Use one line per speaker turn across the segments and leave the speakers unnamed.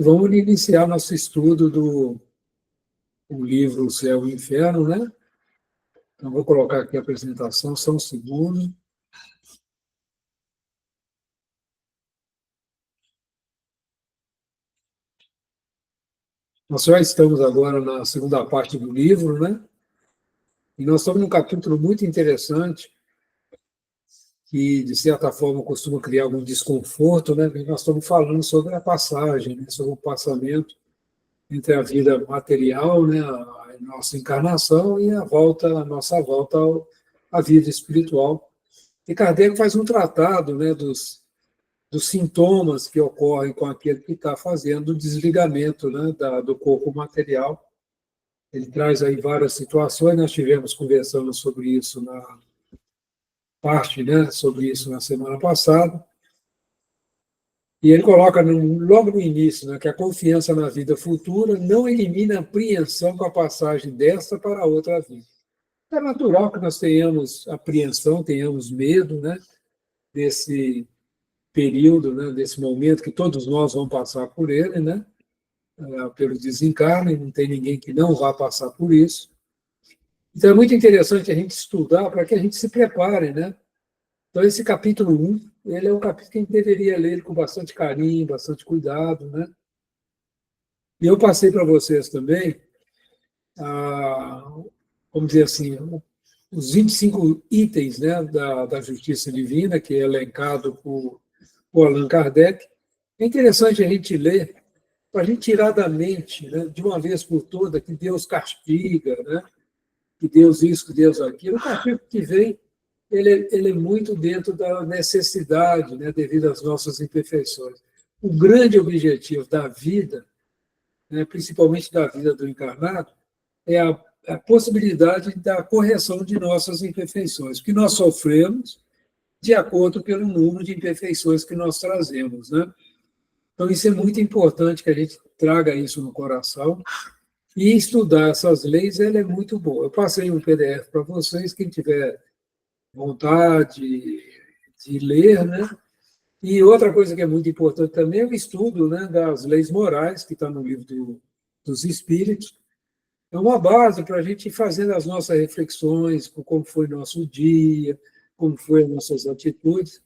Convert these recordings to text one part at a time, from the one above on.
vamos iniciar nosso estudo do livro O Céu e o Inferno, né? Então, vou colocar aqui a apresentação, só um segundo. Nós já estamos agora na segunda parte do livro, né? E nós estamos num capítulo muito interessante, que, de certa forma, costuma criar algum desconforto, né? Porque nós estamos falando sobre a passagem, né? Sobre o passamento entre a vida material, né? A nossa encarnação e a nossa volta à vida espiritual. E Kardec faz um tratado, né, dos sintomas que ocorrem com aquele que está fazendo o desligamento, né, do corpo material. Ele traz aí várias situações, nós tivemos conversando sobre isso né, sobre isso na semana passada. E ele coloca logo no início, né, que a confiança na vida futura não elimina a apreensão com a passagem desta para a outra vida. É natural que nós tenhamos apreensão, tenhamos medo, né, desse período, né, desse momento que todos nós vamos passar por ele, né, pelo desencarne, não tem ninguém que não vá passar por isso. Então é muito interessante a gente estudar para que a gente se prepare, né? Então esse capítulo 1, ele é um capítulo que a gente deveria ler com bastante carinho, bastante cuidado, né? E eu passei para vocês também, vamos dizer assim, os 25 itens, né, da justiça divina, que é elencado por Allan Kardec. É interessante a gente ler, para a gente tirar da mente, né, de uma vez por toda, que Deus castiga, né, que Deus isso, que Deus aquilo. O castigo que vem, ele é muito dentro da necessidade, né, devido às nossas imperfeições. O grande objetivo da vida, né, principalmente da vida do encarnado, é a possibilidade da correção de nossas imperfeições, que nós sofremos de acordo pelo número de imperfeições que nós trazemos, né? Então, isso é muito importante que a gente traga isso no coração e estudar essas leis, ela é muito boa. Eu passei um PDF para vocês, quem tiver vontade de ler, né? E outra coisa que é muito importante também é o estudo, né, das leis morais, que está no livro dos Espíritos. É uma base para a gente ir fazendo as nossas reflexões, como foi nosso dia, como foram as nossas atitudes,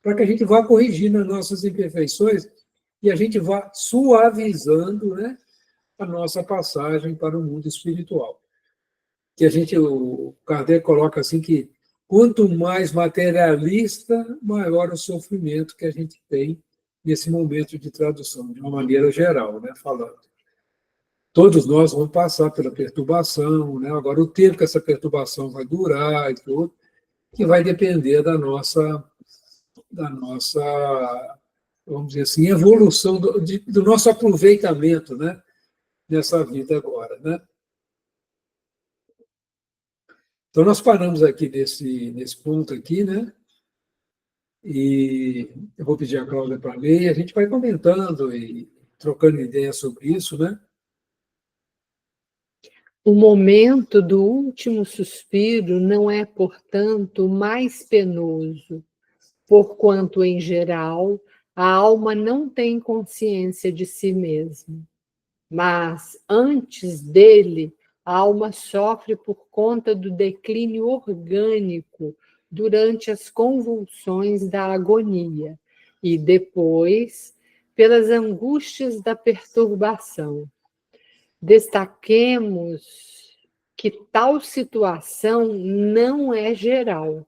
para que a gente vá corrigindo as nossas imperfeições e a gente vá suavizando, né, a nossa passagem para o mundo espiritual. Que o Kardec coloca assim que quanto mais materialista, maior o sofrimento que a gente tem nesse momento de tradução, de uma maneira geral, né, falando. Todos nós vamos passar pela perturbação, né? Agora, o tempo que essa perturbação vai durar e tudo, que vai depender da nossa, vamos dizer assim, evolução, do nosso aproveitamento, né? Nessa vida agora, né? Então, nós paramos aqui nesse ponto aqui, né? E eu vou pedir a Cláudia para ler, e a gente vai comentando e trocando ideias sobre isso, né?
O momento do último suspiro não é, portanto, mais penoso, porquanto, em geral, a alma não tem consciência de si mesma. Mas, antes dele, a alma sofre por conta do declínio orgânico durante as convulsões da agonia e, depois, pelas angústias da perturbação. Destaquemos que tal situação não é geral.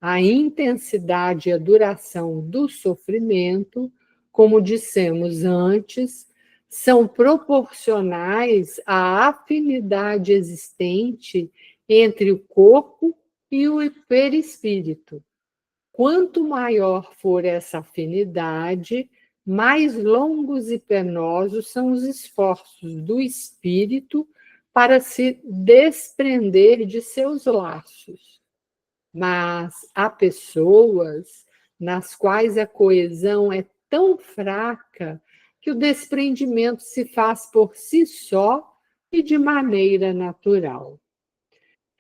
A intensidade e a duração do sofrimento, como dissemos antes, são proporcionais à afinidade existente entre o corpo e o perispírito. Quanto maior for essa afinidade, mais longos e penosos são os esforços do espírito para se desprender de seus laços. Mas há pessoas nas quais a coesão é tão fraca que o desprendimento se faz por si só e de maneira natural.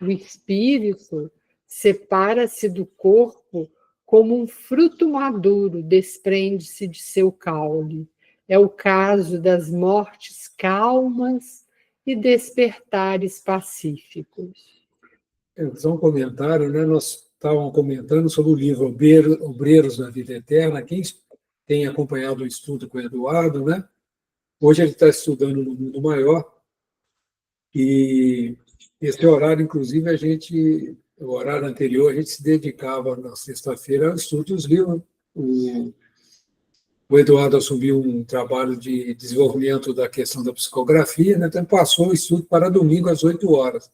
O espírito separa-se do corpo como um fruto maduro desprende-se de seu caule, É o caso das mortes calmas e despertares pacíficos.
Só um comentário, né? Nós estávamos comentando sobre o livro Obreiros da Vida Eterna. Quem tem acompanhado o estudo com o Eduardo, né? Hoje ele está estudando no Mundo Maior, e esse horário, inclusive, o horário anterior, a gente se dedicava na sexta-feira ao estudo dos livros. O Eduardo assumiu um trabalho de desenvolvimento da questão da psicografia, né? Então passou o estudo para domingo às 8 horas.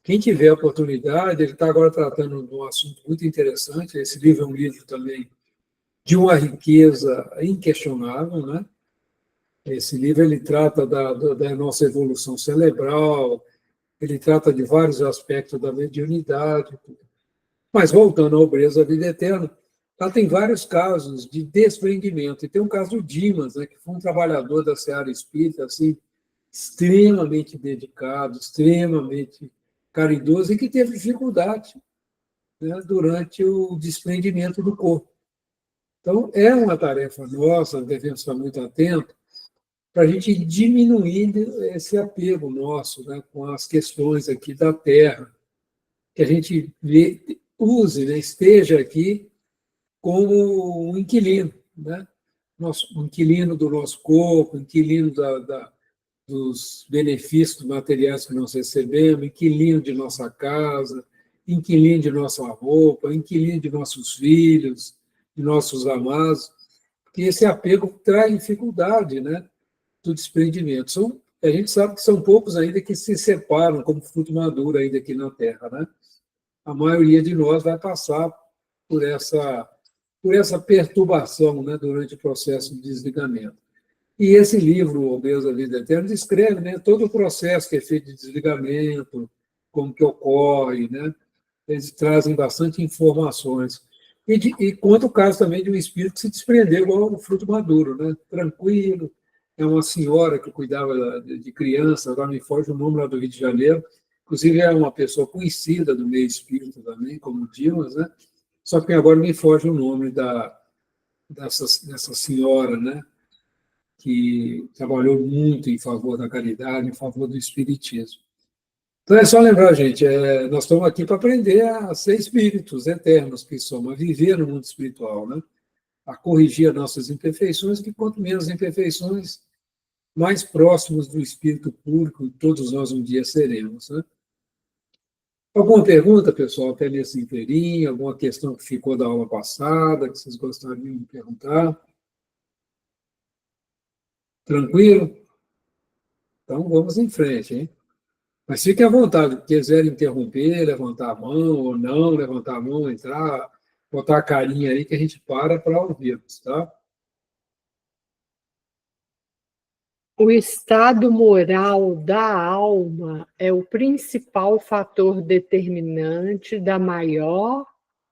Quem tiver a oportunidade, ele está agora tratando de um assunto muito interessante. Esse livro é um livro também de uma riqueza inquestionável, né? Esse livro ele trata da nossa evolução cerebral, ele trata de vários aspectos da mediunidade. Mas, voltando à Obreiros da Vida Eterna, ela tem vários casos de desprendimento. E tem um caso do Dimas, né, que foi um trabalhador da seara espírita, assim, extremamente dedicado, extremamente caridoso, e que teve dificuldade, né, durante o desprendimento do corpo. Então, é uma tarefa nossa, devemos estar muito atentos, para a gente diminuir esse apego nosso, né, com as questões aqui da Terra, que a gente use, né, esteja aqui como um inquilino, né? Um inquilino do nosso corpo, inquilino dos benefícios materiais que nós recebemos, inquilino de nossa casa, inquilino de nossa roupa, inquilino de nossos filhos, de nossos amados, porque esse apego traz dificuldade, né, do desprendimento. A gente sabe que são poucos ainda que se separam como fruto maduro ainda aqui na Terra, né? A maioria de nós vai passar por essa perturbação, né, durante o processo de desligamento. E esse livro, Obreiros da Vida Eterna, descreve, né, todo o processo que é feito de desligamento, como que ocorre, né? Eles trazem bastante informações. E conta o caso também de um espírito que se desprendeu igual o fruto maduro, né? Tranquilo. É uma senhora que cuidava de criança, agora me foge o nome lá do Rio de Janeiro, inclusive é uma pessoa conhecida do meio espírita também, como o Dimas, né? Só que agora me foge o nome dessa senhora, né? Que trabalhou muito em favor da caridade, em favor do espiritismo. Então é só lembrar, gente, nós estamos aqui para aprender a ser espíritos eternos que somos, a viver no mundo espiritual, né? A corrigir as nossas imperfeições, que quanto menos imperfeições, mais próximos do espírito puro que todos nós um dia seremos, né? Alguma pergunta, pessoal, até nesse inteirinho? Alguma questão que ficou da aula passada, que vocês gostariam de perguntar? Tranquilo? Então, vamos em frente, hein? Mas fiquem à vontade, se quiserem interromper, levantar a mão ou não, levantar a mão, entrar, botar a carinha aí que a gente para ouvirmos, tá?
O estado moral da alma é o principal fator determinante da maior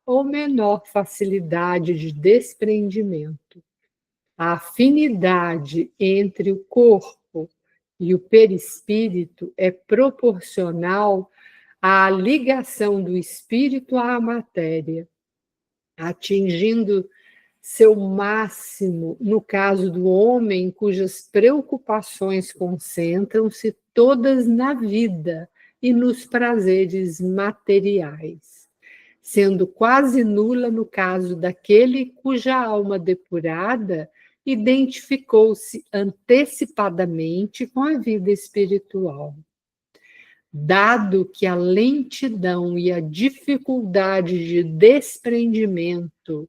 ou menor facilidade de desprendimento. A afinidade entre o corpo e o perispírito é proporcional à ligação do espírito à matéria, atingindo seu máximo no caso do homem cujas preocupações concentram-se todas na vida e nos prazeres materiais, sendo quase nula no caso daquele cuja alma depurada identificou-se antecipadamente com a vida espiritual. Dado que a lentidão e a dificuldade de desprendimento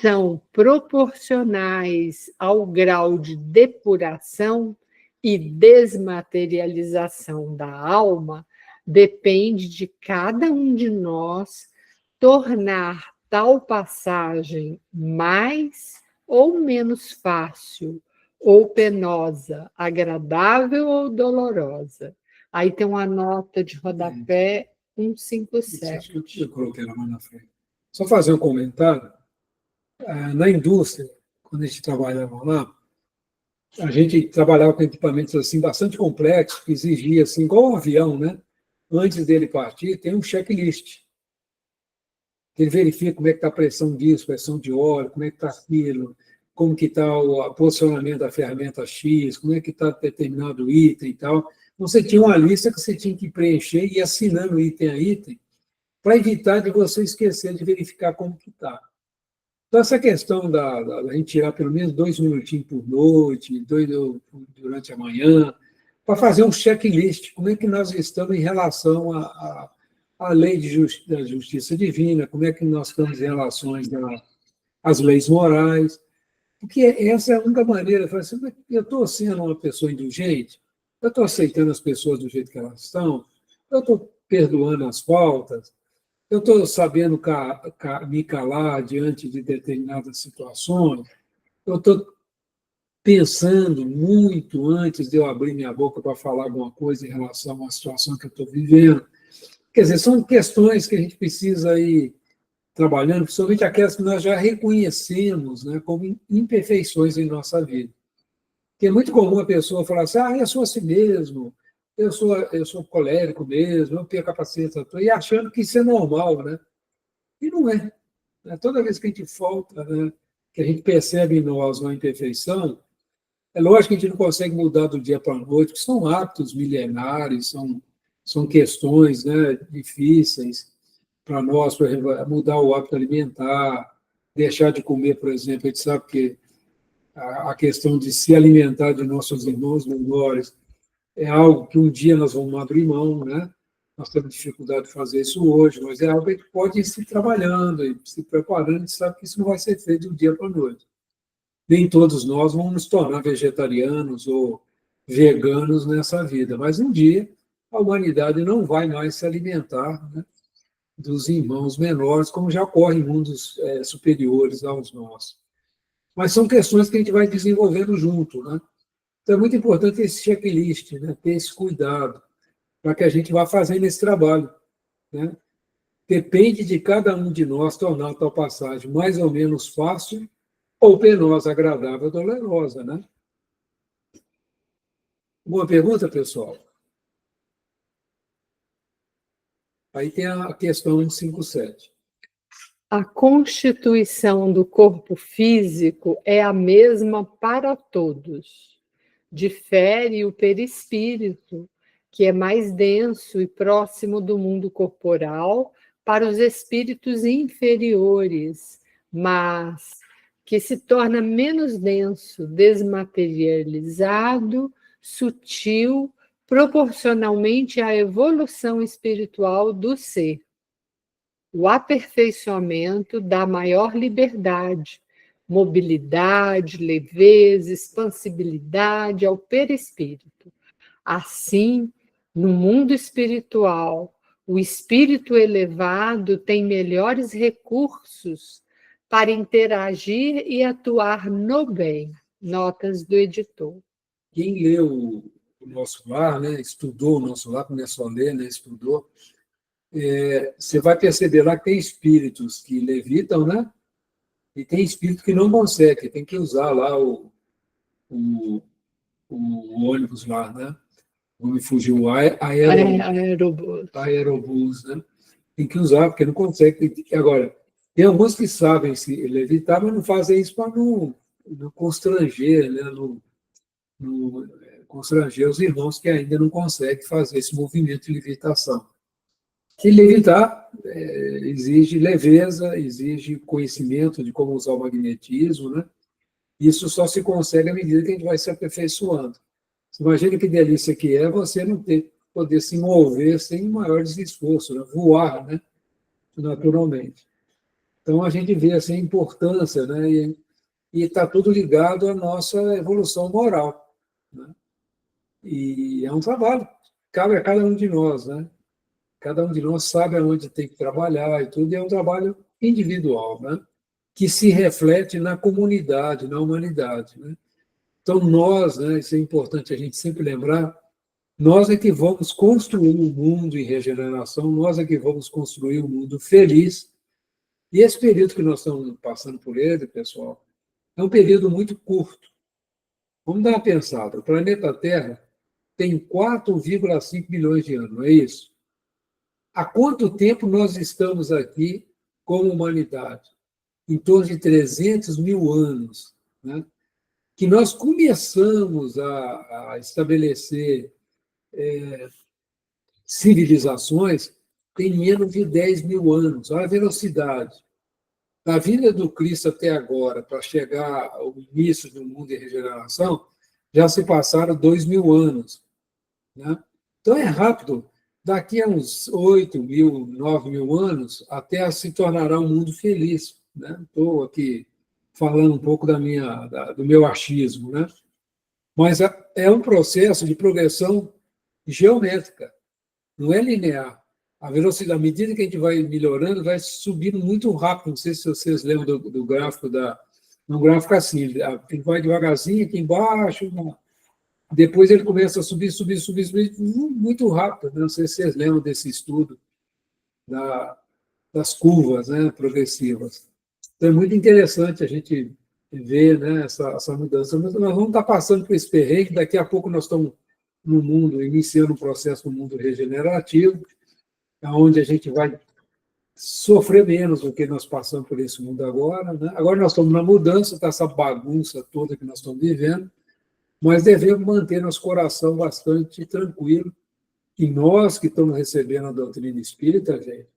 são proporcionais ao grau de depuração e desmaterialização da alma, depende de cada um de nós tornar tal passagem mais ou menos fácil, ou penosa, agradável ou dolorosa. Aí tem uma nota de rodapé 157.
Acho que eu coloquei ela mais na frente. Só fazer um comentário. Na indústria, quando a gente trabalhava lá, a gente trabalhava com equipamentos assim bastante complexos, que exigia, assim, igual um avião, né? Antes dele partir, tem um checklist. Ele verifica como é que está a pressão disso, pressão de óleo, como é que está aquilo, como que está o posicionamento da ferramenta X, como é que está determinado item e tal. Você tinha uma lista que você tinha que preencher e ir assinando item a item, para evitar de você esquecer de verificar como que está. Então, essa questão da gente tirar pelo menos 2 minutinhos por noite, 2 durante a manhã, para fazer um checklist, como é que nós estamos em relação à lei da justiça divina, como é que nós estamos em relação às leis morais, porque essa é a única maneira, eu estou sendo uma pessoa indulgente, eu estou aceitando as pessoas do jeito que elas estão, eu estou perdoando as faltas, eu estou sabendo me calar diante de determinadas situações, eu estou pensando muito antes de eu abrir minha boca para falar alguma coisa em relação a uma situação que eu estou vivendo. Quer dizer, são questões que a gente precisa ir trabalhando, principalmente aquelas que nós já reconhecemos, né, como imperfeições em nossa vida. Porque é muito comum a pessoa falar assim, eu sou assim mesmo, eu sou colérico mesmo, eu perco a paciência, e achando que isso é normal, né? E não é. Né? Toda vez que a gente falta, né, que a gente percebe em nós uma imperfeição, é lógico que a gente não consegue mudar do dia para a noite, porque são hábitos milenares, são questões, né, difíceis para nós, por exemplo, mudar o hábito alimentar, deixar de comer, por exemplo, a gente sabe que a questão de se alimentar de nossos irmãos menores é algo que um dia nós vamos abrir mão, né? Nós temos dificuldade de fazer isso hoje, mas é algo que a gente pode ir se trabalhando e se preparando, a gente sabe que isso não vai ser feito do dia para a noite. Nem todos nós vamos nos tornar vegetarianos ou veganos nessa vida, mas um dia a humanidade não vai mais se alimentar, né, dos irmãos menores, como já ocorre em mundos superiores aos nossos. Mas são questões que a gente vai desenvolvendo junto, né? Então é muito importante esse checklist, né, ter esse cuidado, para que a gente vá fazendo esse trabalho, né? Depende de cada um de nós tornar a tal passagem mais ou menos fácil ou penosa, agradável, dolorosa, né? Boa pergunta, pessoal. Aí tem a questão 157.
A constituição do corpo físico é a mesma para todos. Difere o perispírito, que é mais denso e próximo do mundo corporal, para os espíritos inferiores, mas que se torna menos denso, desmaterializado, sutil, proporcionalmente à evolução espiritual do ser. O aperfeiçoamento dá maior liberdade, mobilidade, leveza, expansibilidade ao perispírito. Assim, no mundo espiritual, o espírito elevado tem melhores recursos para interagir e atuar no bem. Notas do editor.
Quem leu o Nosso Lar, né, estudou o Nosso Lar, começou a ler, né, estudou, você vai perceber lá que tem espíritos que levitam, né? E tem espírito que não consegue, tem que usar lá o, o ônibus lá, né? Não me fugiu, o
Aerobus.
aerobus, né? Tem que usar, porque não consegue. Agora, tem alguns que sabem se levitar, mas não fazem isso para não constranger, né? Constranger os irmãos que ainda não conseguem fazer esse movimento de levitação. Que levitar exige leveza, exige conhecimento de como usar o magnetismo, né? Isso só se consegue à medida que a gente vai se aperfeiçoando. Você imagina que delícia que é você não poder se mover sem maiores esforços, né? Voar, né? Naturalmente. Então, a gente vê assim, a importância, né? E está tudo ligado à nossa evolução moral, né? E é um trabalho, cabe a cada um de nós, né? Cada um de nós sabe aonde tem que trabalhar e tudo, e é um trabalho individual, né? Que se reflete na comunidade, na humanidade, né? Então, nós, né, isso é importante a gente sempre lembrar, nós é que vamos construir um mundo em regeneração, nós é que vamos construir um mundo feliz. E esse período que nós estamos passando por ele, pessoal, é um período muito curto. Vamos dar uma pensada. O planeta Terra tem 4,5 bilhões de anos, não é isso? Há quanto tempo nós estamos aqui como humanidade? Em torno de 300 mil anos. né, que nós começamos a estabelecer civilizações tem menos de 10 mil anos. Olha a velocidade. Da vinda do Cristo até agora, para chegar ao início do mundo de regeneração, já se passaram 2 mil anos. Né? Então, é rápido. Daqui a uns 8 mil, 9 mil anos, até se tornará um mundo feliz. Né? Estou aqui falando um pouco do meu achismo. Né? Mas é um processo de progressão geométrica, não é linear. A velocidade, à medida que a gente vai melhorando, vai subindo muito rápido. Não sei se vocês lembram do gráfico um gráfico assim, ele vai devagarzinho aqui embaixo, depois ele começa a subir, subir, subir, subir, muito rápido. Não sei se vocês lembram desse estudo das curvas, né, progressivas. Então, é muito interessante a gente ver, né, essa mudança. Mas nós vamos estar passando por esse perrengue, daqui a pouco nós estamos no mundo, iniciando um processo no mundo regenerativo, onde a gente vai sofrer menos do que nós passamos por esse mundo agora. Né? Agora nós estamos na mudança, está essa bagunça toda que nós estamos vivendo, mas devemos manter nosso coração bastante tranquilo. E nós que estamos recebendo a doutrina espírita, gente,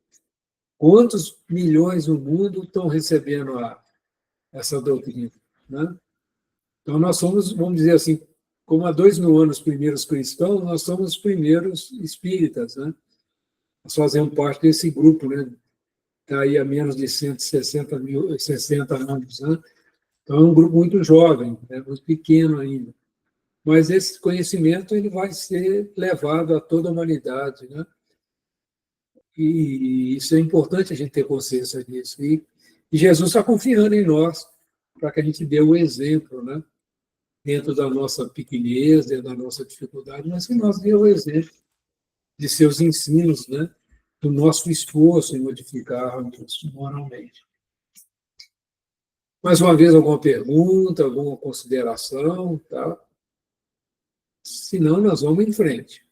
quantos milhões no mundo estão recebendo essa doutrina? Né? Então nós somos, vamos dizer assim, como há 2 mil anos os primeiros cristãos, nós somos os primeiros espíritas, né? Nós fazemos parte desse grupo, né? Está aí há menos de 160 mil, 60 anos, né? Então é um grupo muito jovem, né? Muito pequeno ainda. Mas esse conhecimento ele vai ser levado a toda a humanidade, né? E isso é importante a gente ter consciência disso. E Jesus está confiando em nós para que a gente dê o exemplo, né? Dentro da nossa pequenez, dentro da nossa dificuldade, mas que nós dê o exemplo de seus ensinos, né? Do nosso esforço em modificarmos moralmente. Mais uma vez, alguma pergunta, alguma consideração? Tá? Senão, nós vamos em frente.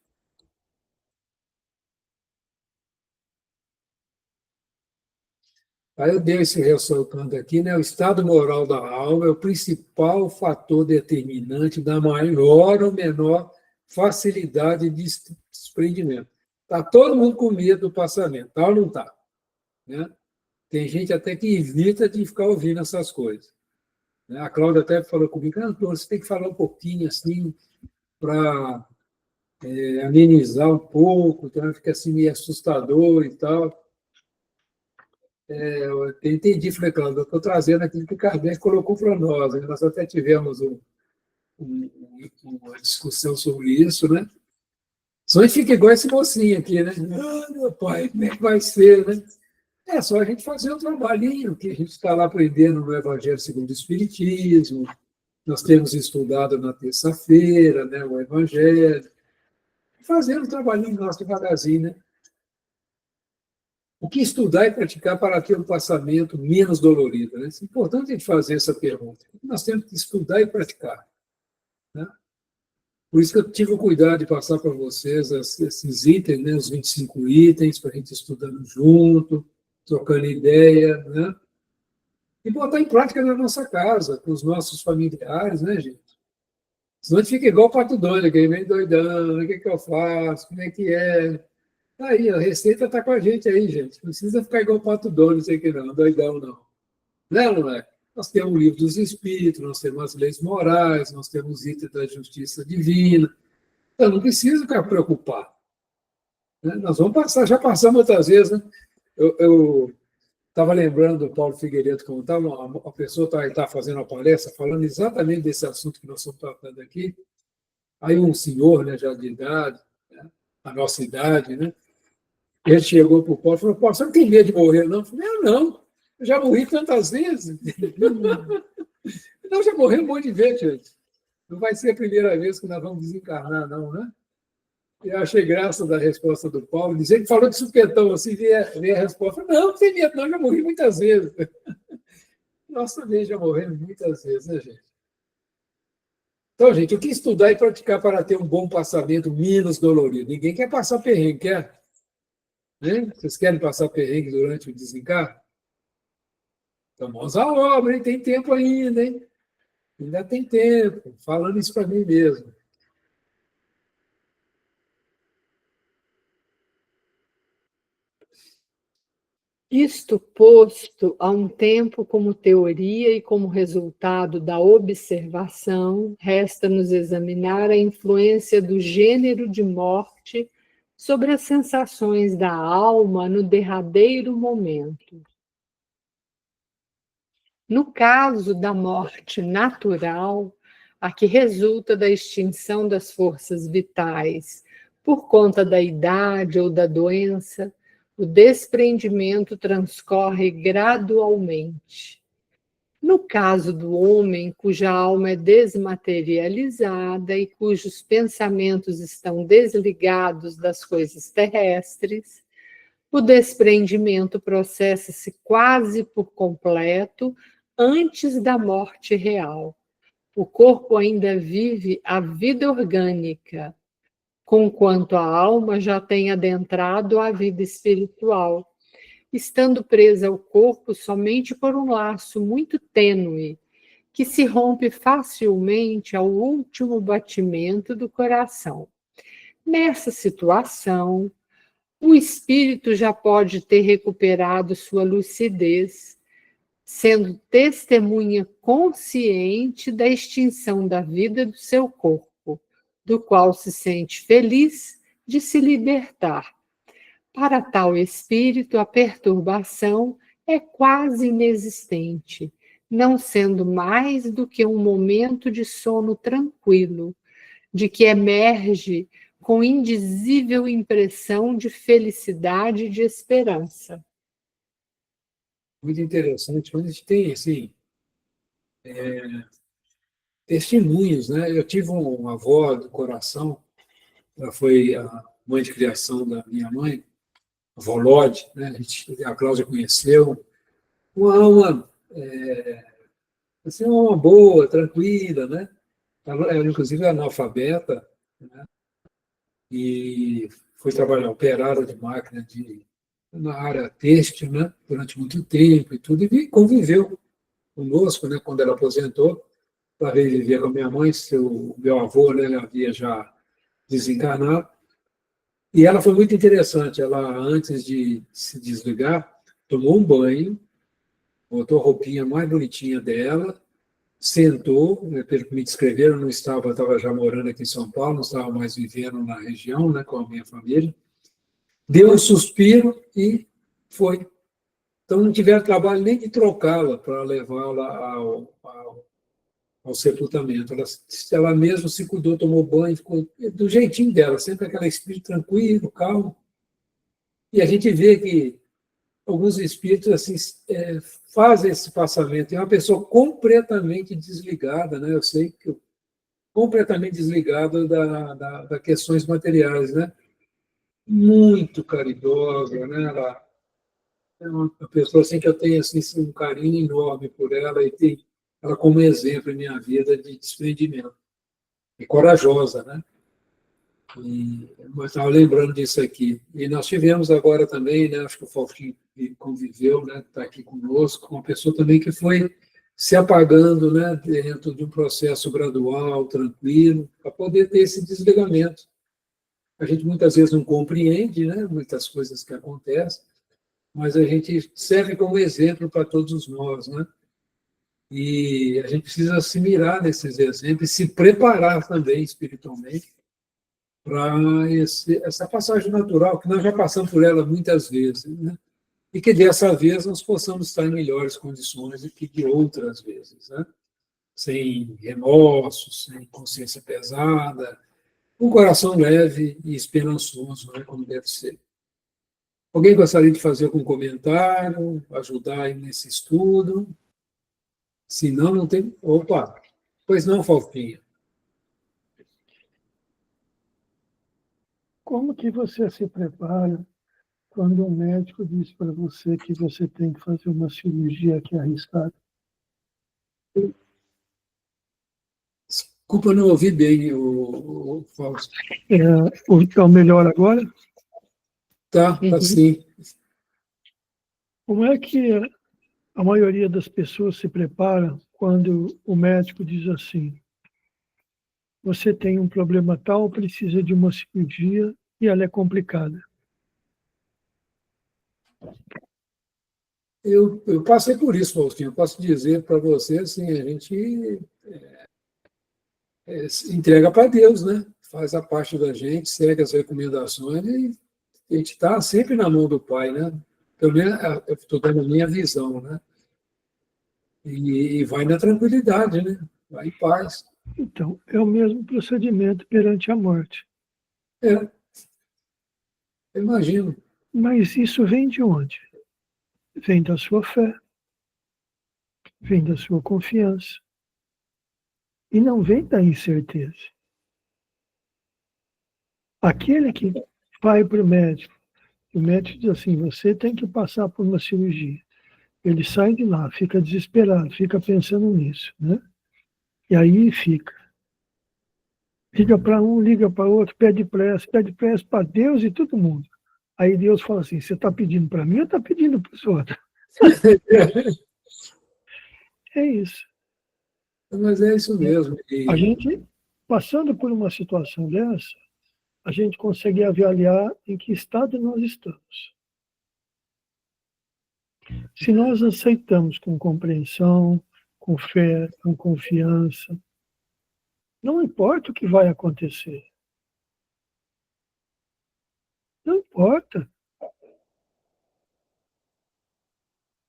Aí eu dei esse ressaltando aqui, né? O estado moral da alma é o principal fator determinante da maior ou menor facilidade de desprendimento. Está todo mundo com medo do passamento, tá ou não está? Né? Tem gente até que evita de ficar ouvindo essas coisas. A Cláudia até falou comigo, Antônio, você tem que falar um pouquinho assim, para amenizar um pouco, então fica assim meio assustador e tal. Eu entendi, falei, Cláudia, eu estou trazendo aquilo que o Kardec colocou para nós. Né? Nós até tivemos uma discussão sobre isso, né? Só a gente fica igual esse mocinho aqui, né? Ah, meu pai, como é que vai ser, né? É só a gente fazer o trabalhinho que a gente está lá aprendendo no Evangelho segundo o Espiritismo. Nós temos estudado na terça-feira, né, o Evangelho, fazendo o trabalhinho nosso devagarzinho. Né? O que estudar e praticar para ter um passamento menos dolorido? Né? É importante a gente fazer essa pergunta. Nós temos que estudar e praticar. Né? Por isso que eu tive o cuidado de passar para vocês esses itens, né, os 25 itens, para a gente estudando junto, trocando ideia, né? E botar em prática na nossa casa, com os nossos familiares, né, gente? Senão a gente fica igual o Pato Donald, que vem doidão, o que eu faço, como é que é? Tá aí, a receita está com a gente aí, gente. Não precisa ficar igual o Pato Donald, não sei o que não, doidão não. Não, não é? Nós temos o livro dos Espíritos, nós temos as leis morais, nós temos os itens da justiça divina. Então, não precisa ficar preocupado. Né? Nós vamos passar, já passamos outras vezes, né? Eu estava lembrando do Paulo Figueiredo, como estava, uma pessoa estava fazendo uma palestra falando exatamente desse assunto que nós estamos tratando aqui. Aí um senhor, né, já de idade, né, a nossa idade, né, ele chegou para o Paulo e falou, Paulo, você não tem medo de morrer, não? Eu falei, não, eu já morri tantas vezes. Não, já morri um monte de vezes, gente. Não vai ser a primeira vez que nós vamos desencarnar, não, né? Eu achei graça da resposta do Paulo, dizendo que falou de supetão, assim, veio a resposta, não tem medo, não, já morri muitas vezes. Nós também já morremos muitas vezes, né, gente? Então, gente, o que estudar e praticar para ter um bom passamento menos dolorido? Ninguém quer passar perrengue, quer? Né? Vocês querem passar perrengue durante o desencargo? Então, mãos à obra, hein? Tem tempo ainda, hein? ainda tem tempo, falando isso para mim mesmo.
Isto posto a um tempo como teoria e como resultado da observação, resta-nos examinar a influência do gênero de morte sobre as sensações da alma no derradeiro momento. No caso da morte natural, a que resulta da extinção das forças vitais por conta da idade ou da doença, o desprendimento transcorre gradualmente. No caso do homem, cuja alma é desmaterializada e cujos pensamentos estão desligados das coisas terrestres, o desprendimento processa-se quase por completo antes da morte real. O corpo ainda vive a vida orgânica, conquanto a alma já tem adentrado a vida espiritual, estando presa ao corpo somente por um laço muito tênue, que se rompe facilmente ao último batimento do coração. Nessa situação, o espírito já pode ter recuperado sua lucidez, sendo testemunha consciente da extinção da vida do seu corpo, do qual se sente feliz de se libertar. Para tal espírito, a perturbação é quase inexistente, não sendo mais do que um momento de sono tranquilo, de que emerge com indizível impressão de felicidade e de esperança.
Muito interessante, quando a gente tem assim, testemunhos, né? Eu tive uma avó do coração, ela foi a mãe de criação da minha mãe, a avó Lode, né? A Cláudia conheceu, uma alma, assim, uma alma boa, tranquila, né? Ela inclusive, é analfabeta, né? E foi trabalhar operária de máquina na área têxtil, né? Durante muito tempo e tudo, e conviveu conosco, né? Quando ela aposentou, ela veio viver com a minha mãe, meu avô, né? Ele havia já desencarnado. E ela foi muito interessante. Ela, antes de se desligar, tomou um banho, botou a roupinha mais bonitinha dela, sentou, né, pelo que me descreveram, não estava já morando aqui em São Paulo, não estava mais vivendo na região, né, com a minha família, deu um suspiro e foi. Então, não tiveram trabalho nem de trocá-la para levá-la ao sepultamento. Ela mesma se cuidou, tomou banho, ficou do jeitinho dela, sempre aquele espírito tranquilo, calmo. E a gente vê que alguns espíritos assim fazem esse passamento. É uma pessoa completamente desligada, né? Eu sei que completamente desligada das questões materiais, né? Muito caridosa, né? Ela é uma pessoa assim que eu tenho assim um carinho enorme por ela e tem ela como exemplo em minha vida de desprendimento e corajosa, né? Mas estava lembrando disso aqui. E nós tivemos agora também, né, acho que o Fausto conviveu, né, está aqui conosco, uma pessoa também que foi se apagando, né, dentro de um processo gradual, tranquilo, para poder ter esse desligamento. A gente muitas vezes não compreende, né, muitas coisas que acontecem, mas a gente serve como exemplo para todos nós, né? E a gente precisa se mirar nesses exemplos e se preparar também espiritualmente para essa passagem natural, que nós já passamos por ela muitas vezes, né? E que dessa vez nós possamos estar em melhores condições do que de outras vezes, né? Sem remorsos, sem consciência pesada, um coração leve e esperançoso, né? Como deve ser. Alguém gostaria de fazer algum comentário, ajudar aí nesse estudo? Se não, não tem. Opa! Pois não, Falquinha.
Como que você se prepara quando um médico diz para você que você tem que fazer uma cirurgia que é arriscada?
Desculpa, eu não ouvi bem o Fausto.
É o melhor agora?
Tá sim.
Como é que a maioria das pessoas se prepara quando o médico diz assim: você tem um problema tal, precisa de uma cirurgia e ela é complicada.
Eu passei por isso, Faustinho. Eu posso dizer para você, assim, a gente entrega para Deus, né? Faz a parte da gente, segue as recomendações e a gente está sempre na mão do Pai, né? Pelo menos eu estou dando a minha visão, né? E vai na tranquilidade, né? Vai em paz.
Então, é o mesmo procedimento perante a morte.
É, eu imagino.
Mas isso vem de onde? Vem da sua fé, vem da sua confiança. E não vem da incerteza. Aquele que vai para o médico diz assim: você tem que passar por uma cirurgia. Ele sai de lá, fica desesperado, fica pensando nisso, né? E aí fica. Liga para um, liga para outro, pede pressa para Deus e todo mundo. Aí Deus fala assim: você está pedindo para mim ou está pedindo para os outros? É isso.
Mas é isso mesmo.
A gente, passando por uma situação dessa, a gente consegue avaliar em que estado nós estamos. Se nós aceitamos com compreensão, com fé, com confiança, não importa o que vai acontecer. Não importa.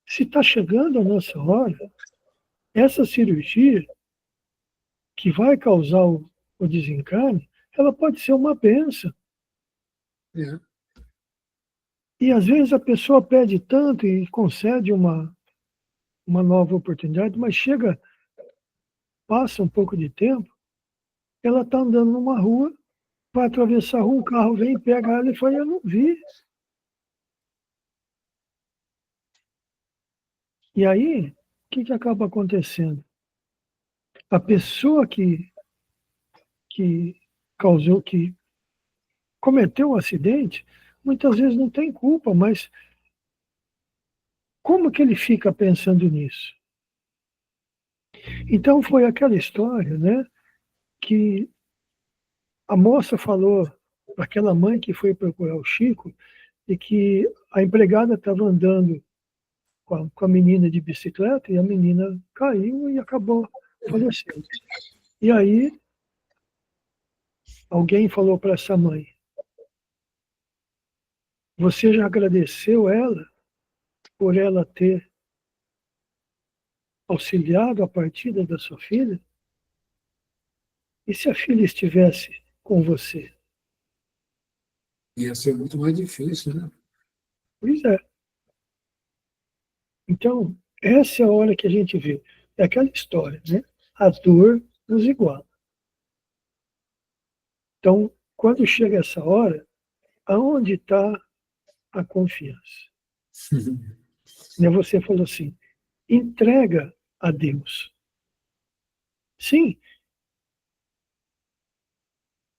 Se está chegando a nossa hora, essa cirurgia que vai causar o desencarne, ela pode ser uma bênção.
É.
E às vezes a pessoa pede tanto e concede uma nova oportunidade, mas chega, passa um pouco de tempo, ela está andando numa rua, vai atravessar a rua, um carro vem, pega ela e fala: eu não vi. E aí, o que acaba acontecendo? A pessoa que causou, que cometeu o acidente, muitas vezes não tem culpa, mas como que ele fica pensando nisso? Então foi aquela história, né, que a moça falou para aquela mãe que foi procurar o Chico e que a empregada estava andando com a menina de bicicleta e a menina caiu e acabou falecendo. E aí alguém falou para essa mãe: você já agradeceu ela por ela ter auxiliado a partida da sua filha? E se a filha estivesse com você?
Ia ser muito mais difícil, né?
Pois é. Então, essa é a hora que a gente vê. É aquela história, né? A dor nos iguala. Então, quando chega essa hora, aonde está a confiança? Você falou assim: entrega a Deus. Sim,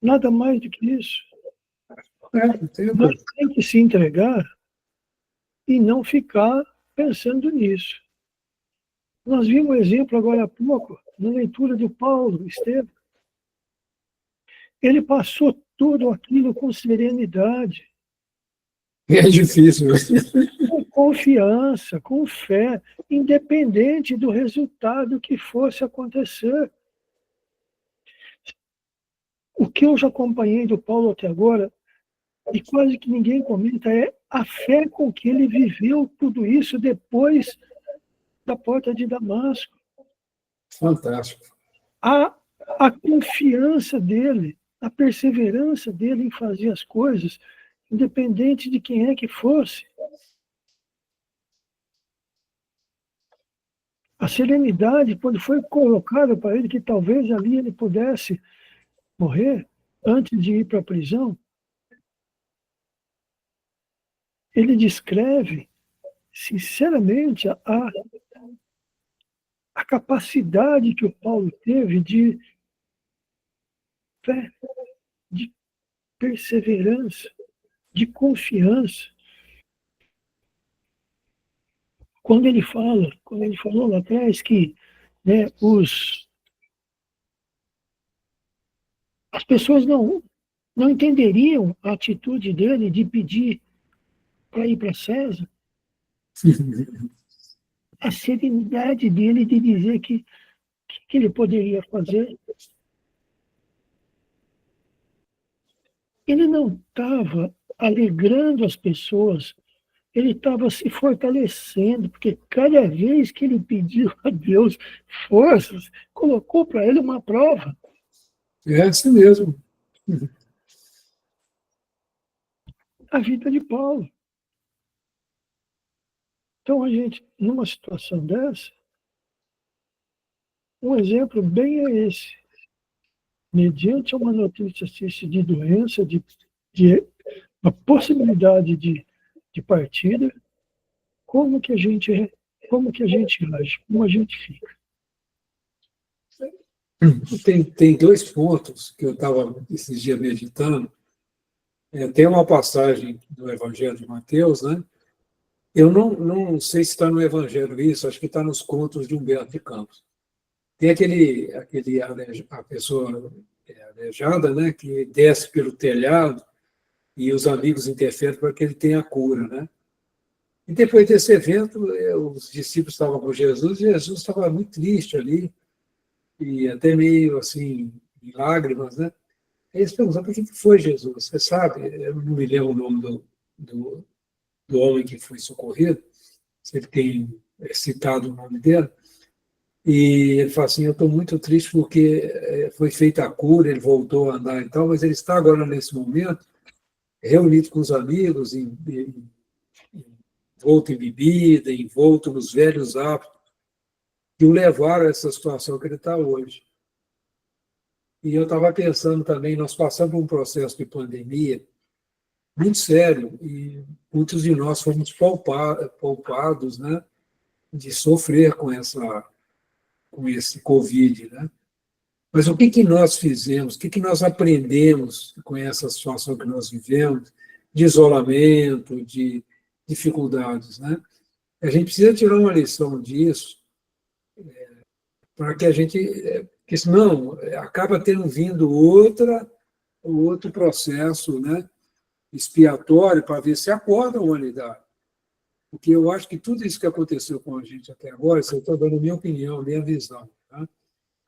nada mais do que isso. Nós temos que se entregar e não ficar pensando nisso. Nós vimos um exemplo agora há pouco, na leitura do Paulo Estevam. Ele passou tudo aquilo com serenidade.
É difícil.
Com confiança, com fé, independente do resultado que fosse acontecer. O que eu já acompanhei do Paulo até agora, e quase que ninguém comenta, é a fé com que ele viveu tudo isso depois da porta de Damasco.
Fantástico.
A confiança dele, a perseverança dele em fazer as coisas, independente de quem é que fosse. A serenidade, quando foi colocado para ele que talvez ali ele pudesse morrer antes de ir para a prisão, ele descreve, sinceramente, a capacidade que o Paulo teve de fé, de perseverança, de confiança. Quando ele falou lá atrás que né, as pessoas não entenderiam a atitude dele de pedir para ir para César, a serenidade dele de dizer que ele poderia fazer. Ele não estava alegrando as pessoas, ele estava se fortalecendo, porque cada vez que ele pediu a Deus forças, colocou para ele uma prova.
É assim mesmo.
A vida de Paulo. Então, a gente, numa situação dessa, um exemplo bem é esse. Mediante uma notícia de doença, de uma possibilidade de partida, como que a gente age, como a gente fica.
Tem dois pontos que eu estava esses dias meditando. Tem uma passagem do Evangelho de Mateus, né? Eu não sei se está no Evangelho isso, acho que está nos contos de Humberto de Campos. Tem a pessoa aleijada, né, que desce pelo telhado e os amigos interferem para que ele tenha cura, né? E depois desse evento, os discípulos estavam com Jesus e Jesus estava muito triste ali, e até meio assim, em lágrimas, né? Aí eles perguntaram, por que foi Jesus? Você sabe, eu não me lembro o nome do, do homem que foi socorrido, se ele tem citado o nome dele, e ele fala assim, eu estou muito triste porque foi feita a cura, ele voltou a andar e tal, mas ele está agora, nesse momento, reunido com os amigos, envolto em bebida, envolto nos velhos hábitos, que o levaram a essa situação que ele está hoje. E eu estava pensando também, nós passamos por um processo de pandemia muito sério, e muitos de nós fomos poupados, né, de sofrer com esse Covid, né? Mas o que nós fizemos, o que nós aprendemos com essa situação que nós vivemos, de isolamento, de dificuldades, né? A gente precisa tirar uma lição disso, para que a gente, porque senão acaba tendo vindo outro processo, né, expiatório para ver se acorda a humanidade. Porque eu acho que tudo isso que aconteceu com a gente até agora, isso eu estou dando a minha opinião, a minha visão, tá?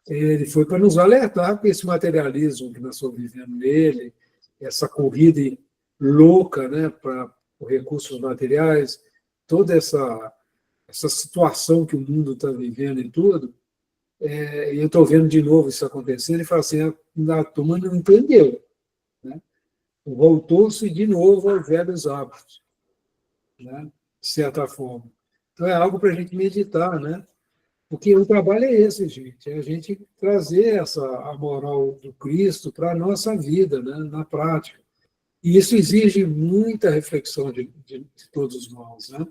Ele foi para nos alertar com esse materialismo que nós estamos vivendo nele, essa corrida louca, né, para os recursos materiais, toda essa situação que o mundo está vivendo e tudo. E eu estou vendo de novo isso acontecendo e falo assim, a turma não entendeu, né? Voltou-se de novo aos velhos hábitos, né, de certa forma. Então é algo para a gente meditar, né? Porque o trabalho é esse, gente, é a gente trazer a moral do Cristo para a nossa vida, né, na prática. E isso exige muita reflexão de todos nós, né?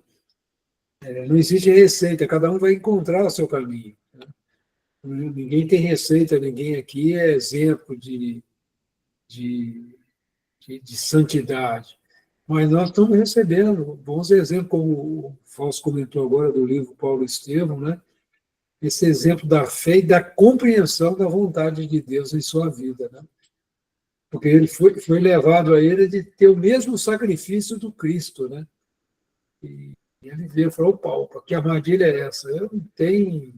Não existe receita, cada um vai encontrar o seu caminho, né? Ninguém tem receita, ninguém aqui é exemplo de, de santidade. Mas nós estamos recebendo bons exemplos, como o Fausto comentou agora do livro Paulo Estevão, né? Esse exemplo da fé e da compreensão da vontade de Deus em sua vida, né? Porque ele foi levado a ele de ter o mesmo sacrifício do Cristo, né? E ele veio e falou, opa, que armadilha é essa? Eu tenho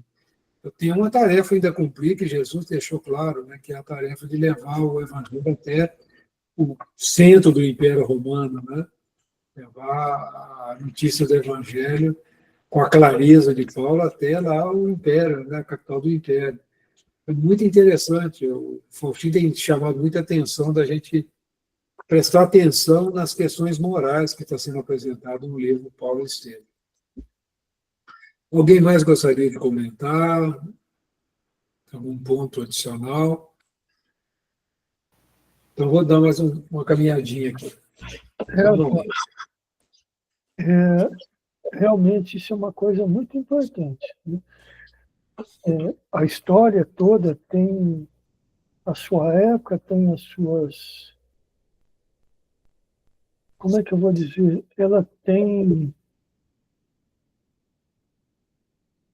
uma tarefa ainda a cumprir, que Jesus deixou claro, né? Que é a tarefa de levar o evangelho até o centro do Império Romano, né? Levar a notícia do evangelho com a clareza de Paulo até lá o Império, né? A capital do Império. É muito interessante. O Faustinho tem chamado muita atenção da gente prestar atenção nas questões morais que está sendo apresentado no livro Paulo Estevam. Alguém mais gostaria de comentar? Algum ponto adicional? Então, vou dar mais uma caminhadinha aqui.
Realmente, isso é uma coisa muito importante, né? A história toda tem a sua época, tem as suas... Como é que eu vou dizer? Ela tem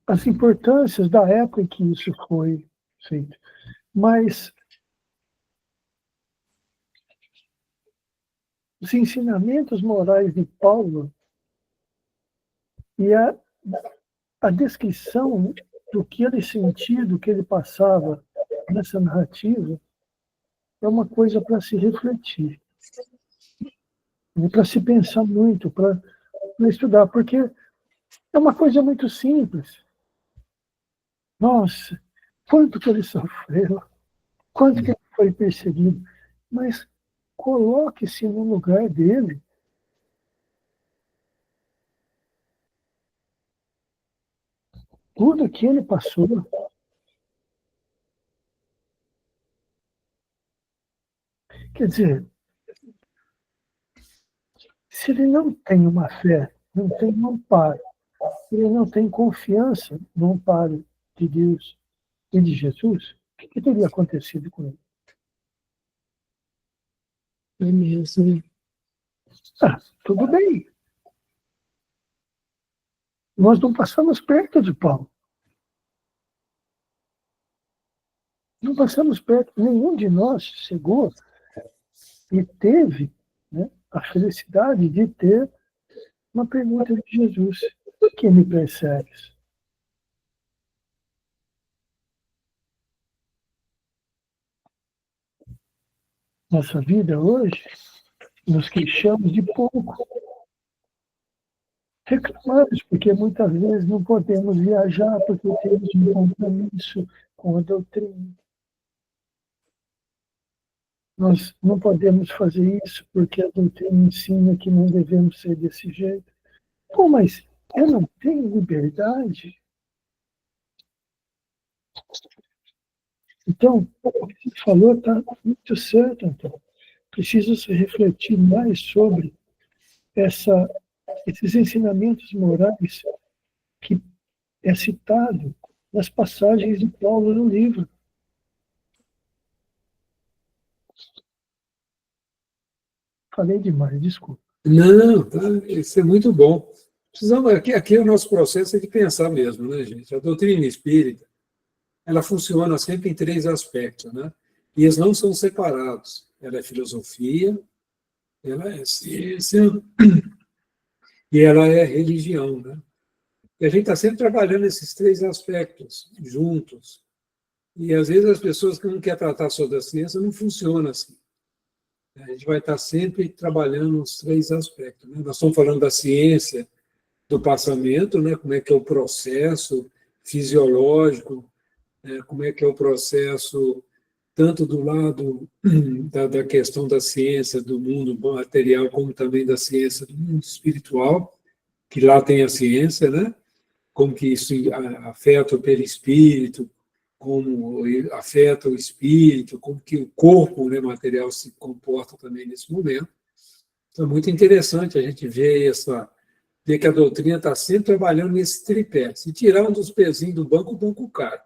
as importâncias da época em que isso foi feito. Mas os ensinamentos morais de Paulo e a descrição do que ele sentia, do que ele passava nessa narrativa, é uma coisa para se refletir, para se pensar muito, para estudar, porque é uma coisa muito simples. Nossa, quanto que ele sofreu, quanto que ele foi perseguido, mas coloque-se no lugar dele. Tudo que ele passou. Quer dizer, se ele não tem uma fé, não tem um amparo, se ele não tem confiança no amparo de Deus e de Jesus, o que teria acontecido com ele?
É mesmo.
Tudo bem. Nós não passamos perto de Paulo. Não passamos perto. Nenhum de nós chegou e teve, né, a felicidade de ter uma pergunta de Jesus. Por que me persegues? Nossa vida hoje, nos queixamos de pouco. Reclamamos, porque muitas vezes não podemos viajar, porque temos um compromisso com a doutrina. Nós não podemos fazer isso, porque a doutrina ensina que não devemos ser desse jeito. Pô, mas eu não tenho liberdade? Então, o que você falou está muito certo, então. Precisa se refletir mais sobre esses ensinamentos morais que é citado nas passagens de Paulo no livro. Falei demais, desculpa.
Não, tá, isso é muito bom. Precisamos, aqui o nosso processo é de pensar mesmo, né, gente? A doutrina espírita, ela funciona sempre em 3 aspectos, né? E eles não são separados. Ela é filosofia, ela é ciência e ela é religião, né? E a gente está sempre trabalhando esses 3 aspectos juntos. E, às vezes, as pessoas que não querem tratar só da ciência não funciona assim. A gente vai estar sempre trabalhando os 3 aspectos, né? Nós estamos falando da ciência do passamento, né? Como é que é o processo fisiológico, né? Como é que é o processo tanto do lado da questão da ciência do mundo material, como também da ciência do mundo espiritual, que lá tem a ciência, né? Como que isso afeta o perispírito, como afeta o espírito, como que o corpo, né, material se comporta também nesse momento. Então, é muito interessante a gente ver que a doutrina está sempre trabalhando nesse tripé. Se tirar um dos pezinhos do banco, o banco cai.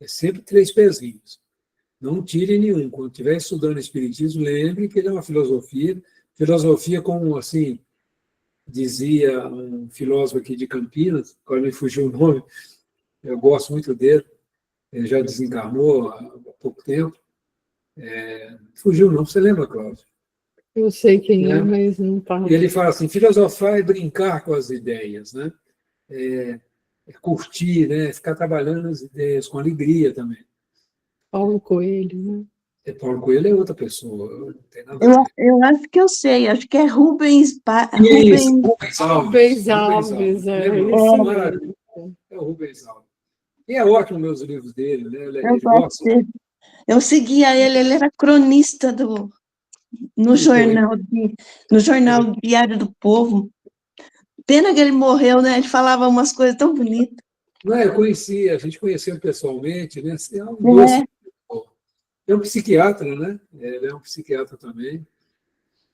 É sempre 3 pezinhos. Não tire nenhum. Quando estiver estudando Espiritismo, lembre que ele é uma filosofia. Filosofia como, assim, dizia um filósofo aqui de Campinas, agora me fugiu o nome, eu gosto muito dele, ele já desencarnou há pouco tempo. Fugiu não, você lembra, Cláudio?
Eu sei quem é, mas não está.
E ele fala assim, filosofar é brincar com as ideias, né? É curtir, né? Ficar trabalhando as ideias com alegria também.
Paulo Coelho, né?
Paulo Coelho é outra pessoa, não tem nada a ver.
Eu acho que eu sei, acho que é Rubens
Isso, Rubens Alves.
Rubens Alves, é isso mesmo.
É o Rubens Alves. E é ótimo meus livros dele, né?
Eu gosto dele. Eu seguia ele era cronista no jornal Diário do Povo. Pena que ele morreu, né? Ele falava umas coisas tão bonitas.
Não, eu conheci, a gente conheceu pessoalmente, né? É um doce. É um psiquiatra, né? Ele é um psiquiatra também.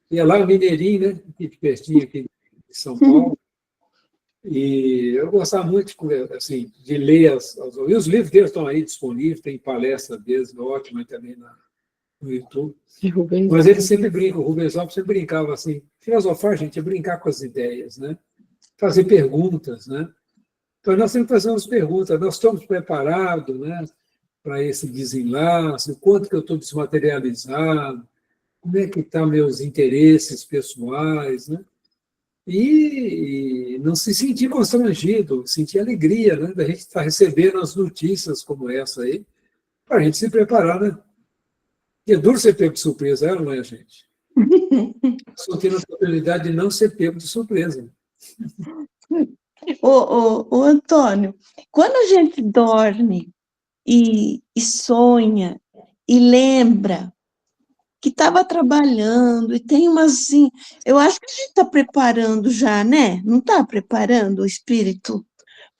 E é lá o Mineirinho, né? Aqui pertinho aqui de São Paulo. E eu gostava muito assim, de ler e os livros deles estão aí disponíveis, tem palestra deles ótima também no YouTube. Mas ele sempre brinca, o Rubens Alves sempre brincava assim, filosofar, gente, é brincar com as ideias, né? Fazer perguntas, né? Então, nós temos que fazer umas perguntas. Nós estamos preparados, né, para esse desenlace? Quanto que eu estou desmaterializado? Como é que estão meus interesses pessoais, né? E não se sentir constrangido, sentir alegria, né, da gente estar recebendo as notícias como essa aí, para a gente se preparar, né? E é duro ser pego de surpresa, não é, gente? Só tendo a oportunidade de não ser pego de surpresa.
Ô, Antônio, quando a gente dorme e sonha e lembra que estava trabalhando e tem umas assim, eu acho que a gente está preparando já, né? Não está preparando o espírito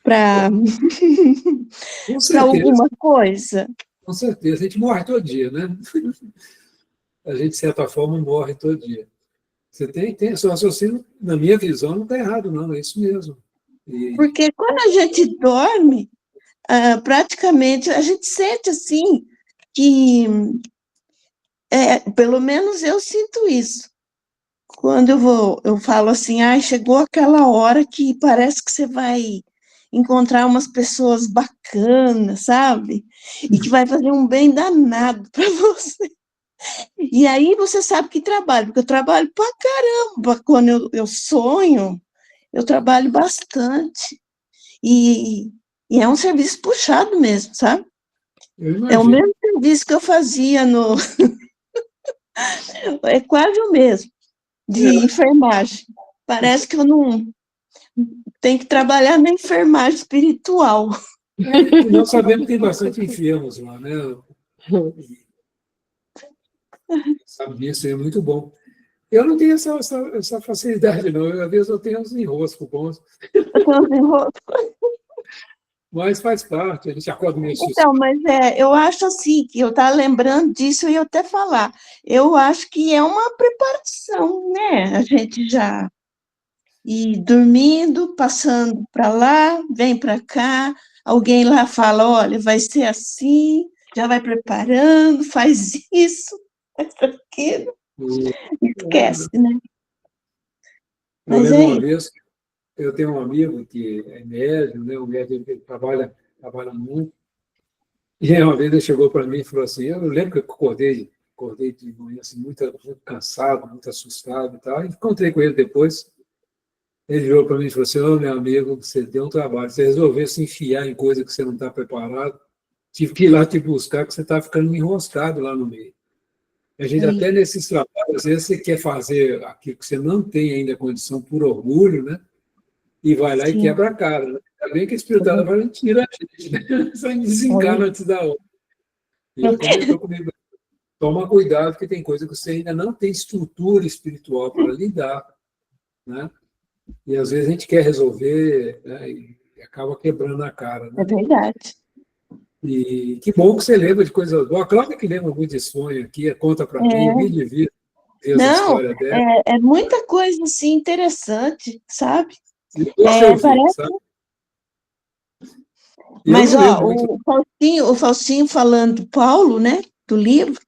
para
Com
para
certeza,
alguma coisa?
com certeza. A gente morre todo dia, né? A gente, de certa forma, morre todo dia. Você tem seu raciocínio, na minha visão, não está errado, não, é isso mesmo.
Porque quando a gente dorme, praticamente a gente sente assim que, pelo menos eu sinto isso. Quando eu falo assim, chegou aquela hora que parece que você vai encontrar umas pessoas bacanas, sabe? E que vai fazer um bem danado para você. E aí você sabe que trabalho, porque eu trabalho pra caramba. Quando eu sonho, eu trabalho bastante. E é um serviço puxado mesmo, sabe?
Eu
É o
imagino.
mesmo serviço que eu fazia no. É quase o mesmo, de enfermagem. Parece que eu não tenho que trabalhar na enfermagem espiritual.
E nós sabemos que tem bastante enfermos lá, né? Sabe disso, é muito bom. Eu não tenho essa facilidade, não. Às vezes eu tenho uns enroscos bons, mas faz parte, a gente acorda meio
Então,
assustado.
mas eu acho assim, que eu estava lembrando disso e eu até falar. Eu acho que é uma preparação, né? A gente já ir dormindo, passando para lá, vem para cá, alguém lá fala, olha, vai ser assim, já vai preparando, faz isso, faz aquilo, esquece, né?
Eu
Mas
lembro
é
uma
isso.
vez, eu tenho um amigo que é médium, né? Um médium que trabalha muito, e uma vez ele chegou para mim e falou assim, eu lembro que eu acordei de manhã assim, muito cansado, muito assustado e tal, e encontrei com ele depois. Ele virou para mim e falou assim: Ô, meu amigo, você deu um trabalho, você resolveu se enfiar em coisa que você não está preparado, tive que ir lá te buscar, que você está ficando enroscado lá no meio. A gente,
Aí,
até nesses trabalhos, às vezes você quer fazer aquilo que você não tem ainda condição por orgulho, né? E vai lá e
sim,
quebra a cara. Né? Ainda bem que a espiritualidade vai tira a gente, né? Só desencana antes da hora. E ele comentou comigo: toma cuidado, porque tem coisa que você ainda não tem estrutura espiritual para lidar, né? E às vezes a gente quer resolver, né, e acaba quebrando a cara.
é
Né?
verdade.
E que bom que você lembra de coisas boas. A Cláudia que lembra muito de sonho aqui, conta para mim, me
É,
divide as
não,
histórias dela.
é muita coisa assim interessante, sabe?
E eu gosto de ouvir,
Parece.
sabe? Eu
Mas,
não
ó,
lembro muito.
o Faustinho falando do Paulo, né, do livro,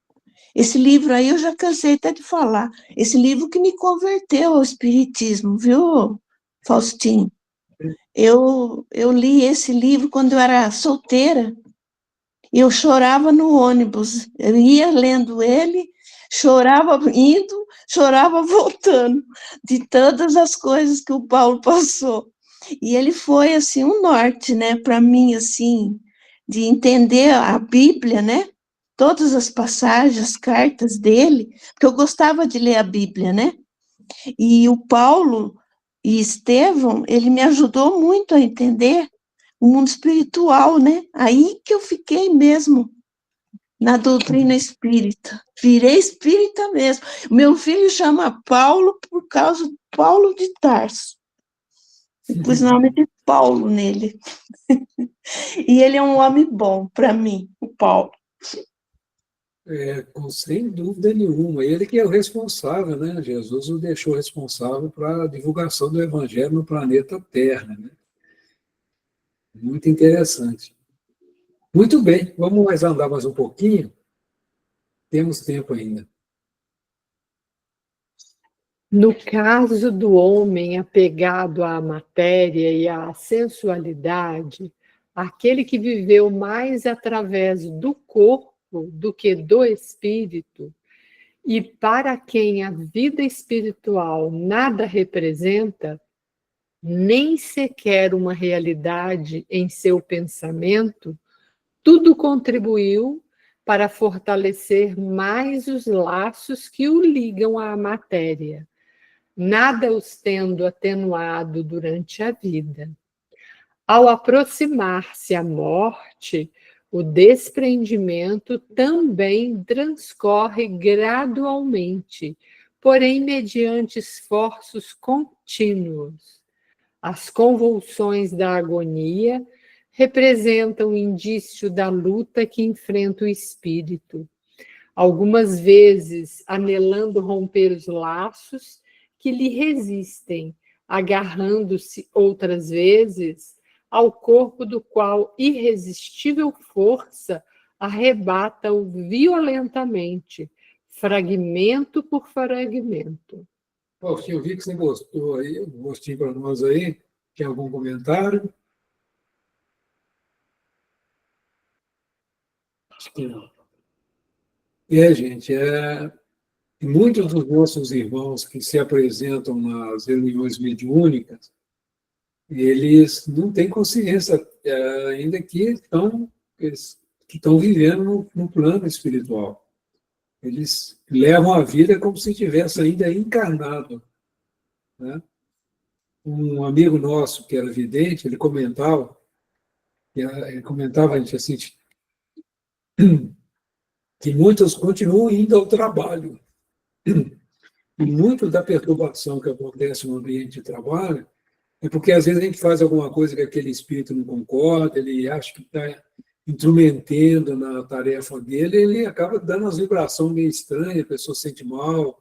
esse livro aí eu já cansei até de falar, esse livro que me converteu ao espiritismo, viu, Faustinho? Eu li esse livro quando eu era solteira, e eu chorava no ônibus, eu ia lendo ele, chorava indo, chorava voltando, de todas as coisas que o Paulo passou. E ele foi, assim, um norte, né, para mim, assim, de entender a Bíblia, né, todas as passagens, as cartas dele, porque eu gostava de ler a Bíblia, né, e o Paulo e Estevão, ele me ajudou muito a entender o mundo espiritual, né, aí que eu fiquei mesmo na doutrina espírita. Virei espírita mesmo. Meu filho chama Paulo por causa de Paulo de Tarso. Eu pus o nome de Paulo nele. E ele é um homem bom para mim, o Paulo.
Sem dúvida nenhuma. Ele que é o responsável, né? Jesus o deixou responsável para a divulgação do Evangelho no planeta Terra. Né? Muito interessante. Muito bem, vamos mais andar mais um pouquinho. Temos tempo ainda.
No caso do homem apegado à matéria e à sensualidade, aquele que viveu mais através do corpo do que do espírito, e para quem a vida espiritual nada representa, nem sequer uma realidade em seu pensamento, tudo contribuiu para fortalecer mais os laços que o ligam à matéria, nada os tendo atenuado durante a vida. Ao aproximar-se a morte, o desprendimento também transcorre gradualmente, porém mediante esforços contínuos. As convulsões da agonia representam indício da luta que enfrenta o espírito, algumas vezes anelando romper os laços que lhe resistem, agarrando-se outras vezes ao corpo do qual irresistível força arrebata-o violentamente, fragmento por fragmento.
Faustinho, eu vi que você gostou aí, um gostinho para nós aí. Tem algum comentário? Acho que não. Gente, muitos dos nossos irmãos que se apresentam nas reuniões mediúnicas, eles não têm consciência ainda que estão vivendo no plano espiritual. Eles levam a vida como se estivesse ainda encarnado, né? Um amigo nosso que era vidente, ele comentava, gente, assim, que muitos continuam indo ao trabalho. E muito da perturbação que acontece no ambiente de trabalho é porque, às vezes, a gente faz alguma coisa que aquele espírito não concorda, ele acha que está intrometendo na tarefa dele, ele acaba dando umas vibrações meio estranhas, a pessoa se sente mal.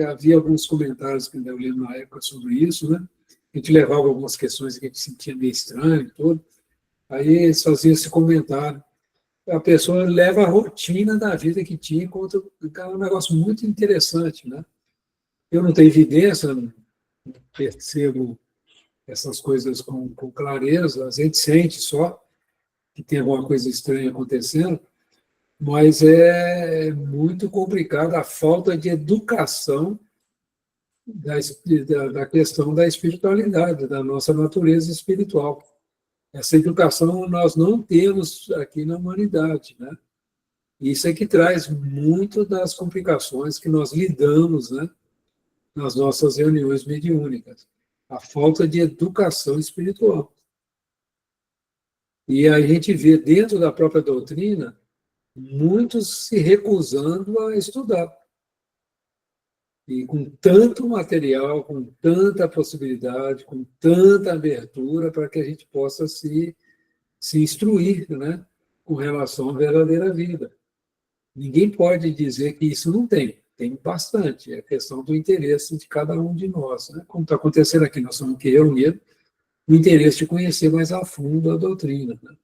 Havia alguns comentários que eu lembro na época sobre isso, né? A gente levava algumas questões que a gente sentia meio estranho e tudo. Aí eles faziam esse comentário. A pessoa leva a rotina da vida que tinha, enquanto é um negócio muito interessante, né? Eu não tenho evidência, não percebo essas coisas com clareza, a gente sente só que tem alguma coisa estranha acontecendo, mas é muito complicado a falta de educação da questão da espiritualidade, da nossa natureza espiritual. Essa educação nós não temos aqui na humanidade, né? Isso é que traz muito das complicações que nós lidamos, né, nas nossas reuniões mediúnicas. A falta de educação espiritual. E a gente vê dentro da própria doutrina muitos se recusando a estudar. E com tanto material, com tanta possibilidade, com tanta abertura para que a gente possa se instruir, né, com relação à verdadeira vida. Ninguém pode dizer que isso não tem. Tem bastante. É questão do interesse de cada um de nós, né? Como está acontecendo aqui, nós estamos aqui reunidos, o interesse de conhecer mais a fundo a doutrina, né?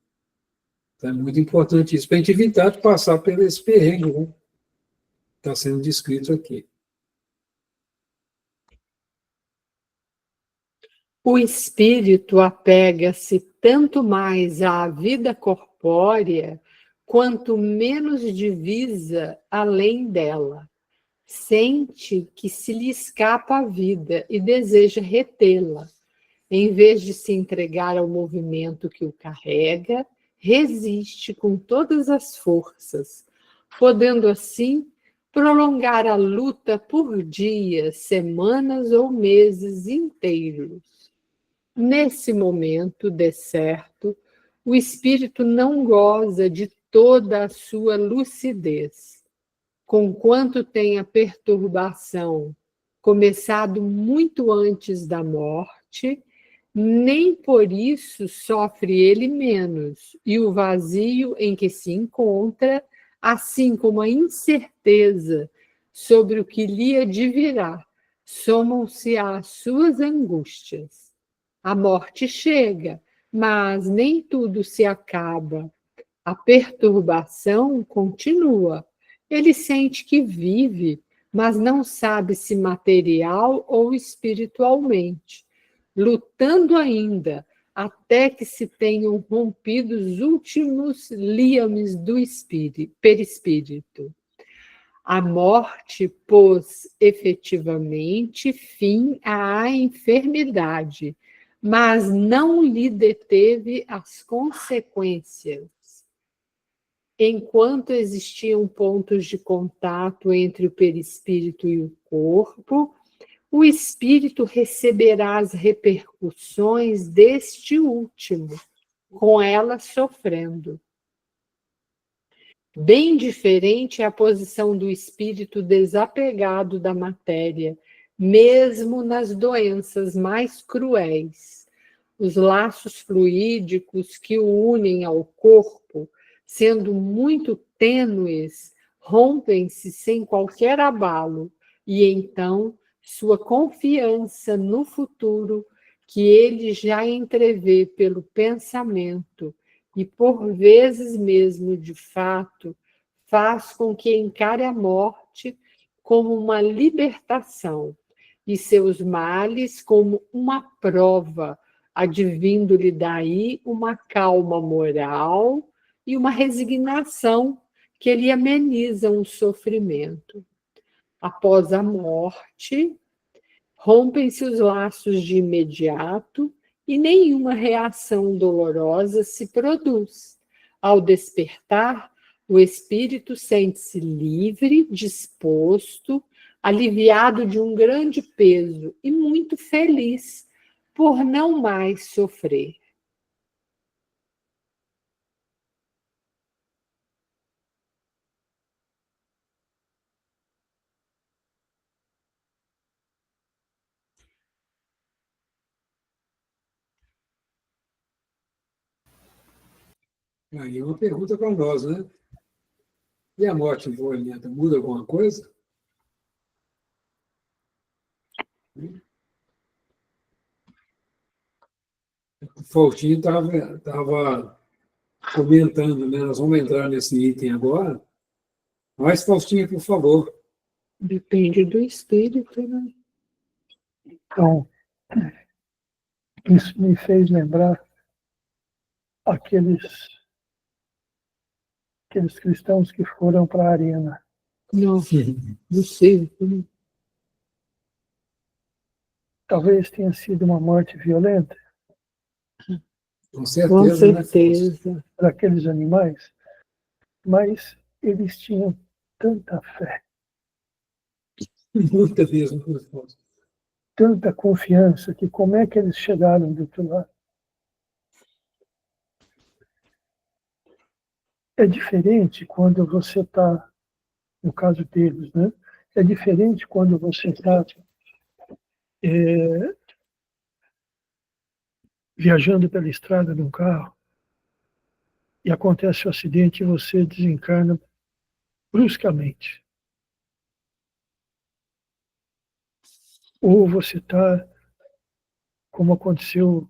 Então, é muito importante isso, para a gente evitar de passar por esse perrengue, né? Está sendo descrito aqui.
O espírito apega-se tanto mais à vida corpórea, quanto menos divisa além dela. Sente que se lhe escapa a vida e deseja retê-la. Em vez de se entregar ao movimento que o carrega, resiste com todas as forças, podendo assim prolongar a luta por dias, semanas ou meses inteiros. Nesse momento, de certo, o espírito não goza de toda a sua lucidez. Conquanto tenha perturbação começado muito antes da morte, nem por isso sofre ele menos, e o vazio em que se encontra, assim como a incerteza sobre o que lhe advirá, somam-se às suas angústias. A morte chega, mas nem tudo se acaba. A perturbação continua. Ele sente que vive, mas não sabe se material ou espiritualmente, lutando ainda até que se tenham rompido os últimos liames do perispírito. A morte pôs efetivamente fim à enfermidade, mas não lhe deteve as consequências. Enquanto existiam pontos de contato entre o perispírito e o corpo, o espírito receberá as repercussões deste último, com ela sofrendo. Bem diferente é a posição do espírito desapegado da matéria, mesmo nas doenças mais cruéis. Os laços fluídicos que o unem ao corpo, sendo muito tênues, rompem-se sem qualquer abalo, e então sua confiança no futuro, que ele já entrevê pelo pensamento, e por vezes mesmo de fato, faz com que encare a morte como uma libertação e seus males como uma prova, advindo-lhe daí uma calma moral e uma resignação que lhe amenizam o sofrimento. Após a morte, rompem-se os laços de imediato e nenhuma reação dolorosa se produz. Ao despertar, o espírito sente-se livre, disposto, aliviado de um grande peso e muito feliz por não mais sofrer.
Aí uma pergunta para nós, né? E a morte violenta muda alguma coisa? O Faustinho estava comentando, né? Nós vamos entrar nesse item agora. Mas, Faustinho, por favor.
Depende do espírito, né?
Então, isso me fez lembrar aqueles cristãos que foram para a arena.
Não, não sei.
Talvez tenha sido uma morte violenta
Com certeza,
Com
né,
certeza.
para aqueles animais, mas eles tinham tanta fé,
Muita mesmo, Fausto.
tanta confiança, que como é que eles chegaram do outro lado? É diferente quando você está, no caso deles, né? É diferente quando você está viajando pela estrada de um carro e acontece o acidente e você desencarna bruscamente. Ou você está, como aconteceu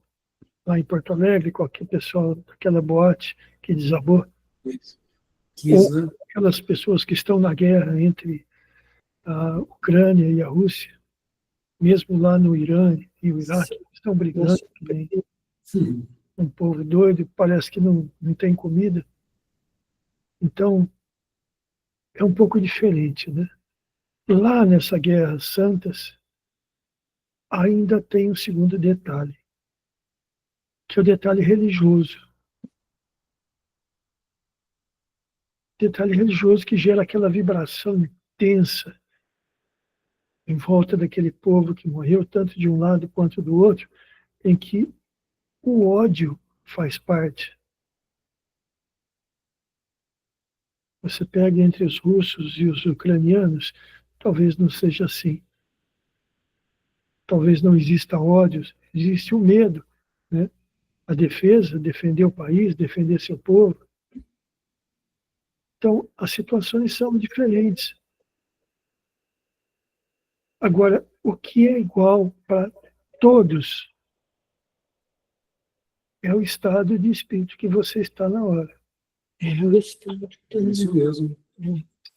lá em Porto Alegre, com aquele pessoal daquela boate que desabou. Ou aquelas pessoas que estão na guerra entre a Ucrânia e a Rússia, mesmo lá no Irã e o Iraque, estão brigando também. Um povo doido, parece que não tem comida. Então, é um pouco diferente, né? Lá nessa guerra santas, ainda tem um segundo detalhe, que é o detalhe religioso. Detalhe religioso que gera aquela vibração intensa em volta daquele povo que morreu, tanto de um lado quanto do outro, em que o ódio faz parte. Você pega entre os russos e os ucranianos, talvez não seja assim. Talvez não exista ódio, existe o medo, né? A defesa, defender o país, defender seu povo. Então, as situações são diferentes. Agora, o que é igual para todos é o estado de espírito que você está na hora.
É o espírito.
É isso mesmo.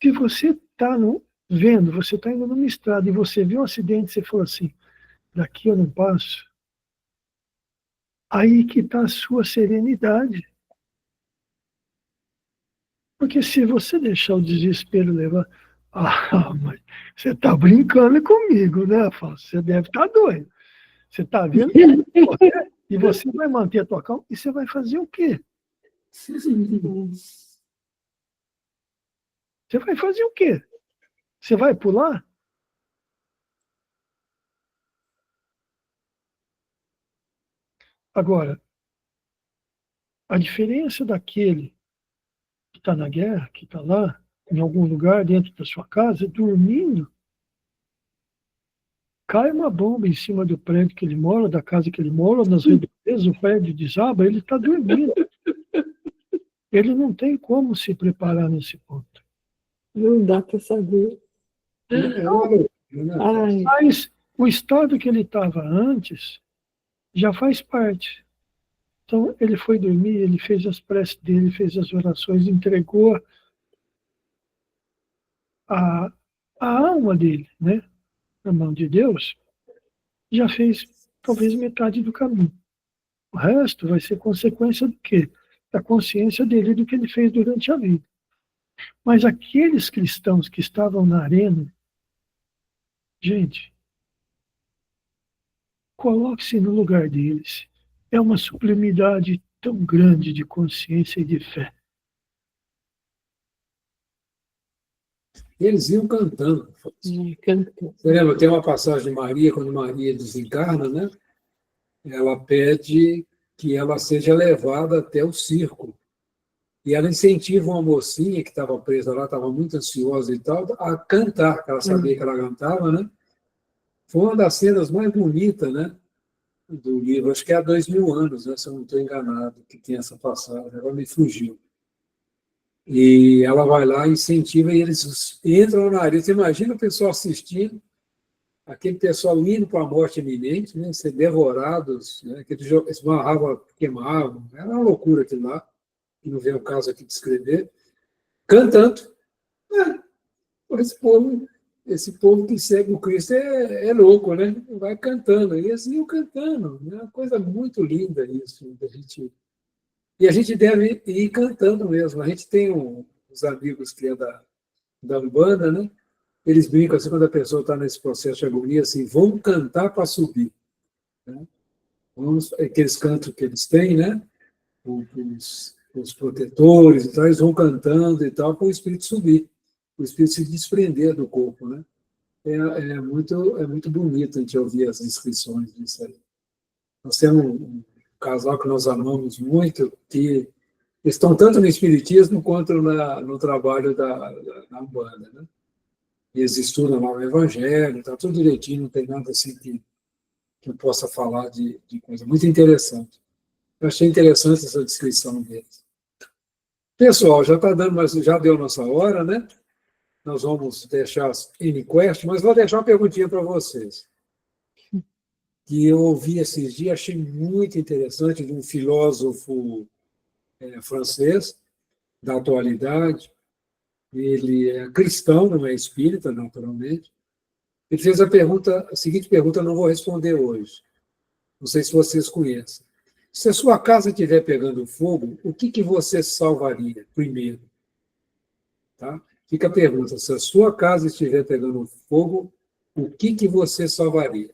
Se você está vendo, você está indo numa estrada e você vê um acidente, você fala assim, daqui eu não passo. Aí que está a sua serenidade. Porque se você deixar o desespero levar, mas você está brincando comigo, né, Afonso? Você deve estar doido. Você está vendo? E você vai manter a tua calma, e você vai fazer o quê? Você vai fazer o quê? Você vai pular? Agora, a diferença daquele que está na guerra, que está lá, em algum lugar dentro da sua casa, dormindo, cai uma bomba em cima do prédio que ele mora, da casa que ele mora, nas redondezas, o prédio desaba, ele está dormindo. Ele não tem como se preparar nesse ponto.
Não dá para saber.
É uma loucura, né?
Ai,
Mas o estado que ele estava antes já faz parte. Então, ele foi dormir, ele fez as preces dele, fez as orações, entregou a alma dele, né, na mão de Deus, já fez talvez metade do caminho. O resto vai ser consequência do quê? Da consciência dele do que ele fez durante a vida. Mas aqueles cristãos que estavam na arena, gente, coloque-se no lugar deles. É uma sublimidade tão grande de consciência e de fé.
Eles iam cantando.
cantou.
Você lembra, tem uma passagem de Maria, quando Maria desencarna, né? Ela pede que ela seja levada até o circo. E ela incentiva uma mocinha que estava presa lá, estava muito ansiosa e tal, a cantar, que ela sabia que ela cantava, né? Foi uma das cenas mais bonitas, né, do livro. Acho que é há 2000 anos, né, se eu não estou enganado, que tem essa passagem. Agora me fugiu. E ela vai lá, incentiva, e eles entram na arena. Você imagina o pessoal assistindo, aquele pessoal indo para a morte iminente, né, ser devorados, né, que eles esbarravam, queimavam. Era uma loucura aquilo lá, que não vem o caso aqui de escrever. Cantando. Esse povo que segue o Cristo é louco, né? Vai cantando. E assim, eu cantando. É uma coisa muito linda isso. E a gente deve ir cantando mesmo. A gente tem uns amigos que é da Umbanda, né? Eles brincam assim, quando a pessoa está nesse processo de agonia, assim, vamos cantar para subir. Né? Aqueles cantos que eles têm, né? Os protetores e tal, eles vão cantando e tal, para o espírito subir, o espírito se desprender do corpo, né? É muito bonito a gente ouvir as descrições disso aí. Nós temos um casal que nós amamos muito, que estão tanto no espiritismo quanto no trabalho da Umbanda, né? E eles estudam lá o Evangelho, está tudo direitinho, não tem nada assim que eu possa falar de coisa muito interessante. Eu achei interessante essa descrição deles. Pessoal, já está dando, mas já deu nossa hora, né? Nós vamos deixar as N-Quest, mas vou deixar uma perguntinha para vocês. Que eu ouvi esses dias, achei muito interessante, de um filósofo francês, da atualidade. Ele é cristão, não é espírita, naturalmente. Ele fez a seguinte pergunta, eu não vou responder hoje. Não sei se vocês conhecem. Se a sua casa estiver pegando fogo, o que você salvaria primeiro? Tá? Fica a pergunta, se a sua casa estiver pegando fogo, o que você salvaria?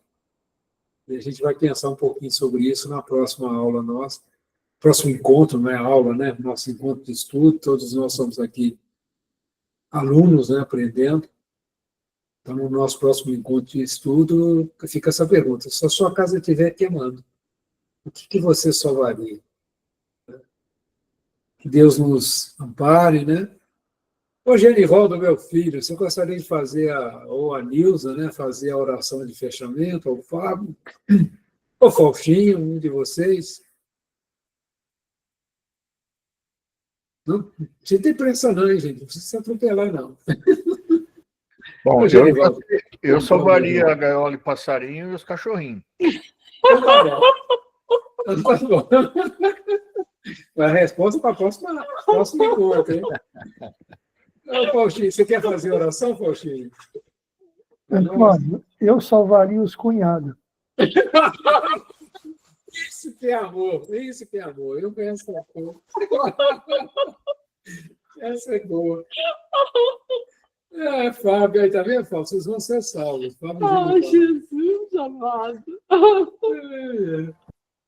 E a gente vai pensar um pouquinho sobre isso na próxima aula nossa. Próximo encontro, não é aula, né? Nosso encontro de estudo, todos nós somos aqui alunos, né, aprendendo. Então, no nosso próximo encontro de estudo, fica essa pergunta. Se a sua casa estiver queimando, o que você salvaria? Que Deus nos ampare, né? Ô, Genivaldo, meu filho, você gostaria de fazer, ou a Nilza, né, fazer a oração de fechamento, ou o Fábio, ou o Faustinho, um de vocês? Não precisa ter pressa não, hein, gente? Não precisa se atropelar, não.
Bom,
Ô, Genivaldo.
eu salvaria a gaiola e passarinho e os cachorrinhos.
Então tá bom. Então tá bom. A resposta para o próximo encontro, hein? Faustinho, você quer fazer oração, Faustinho?
Antônio, eu salvaria os cunhados.
Isso que é amor, isso que é amor. Eu penso essa coisa. Essa é boa. Fábio, aí tá vendo, Fábio? Vocês vão ser salvos. Fábio,
Jesus amado.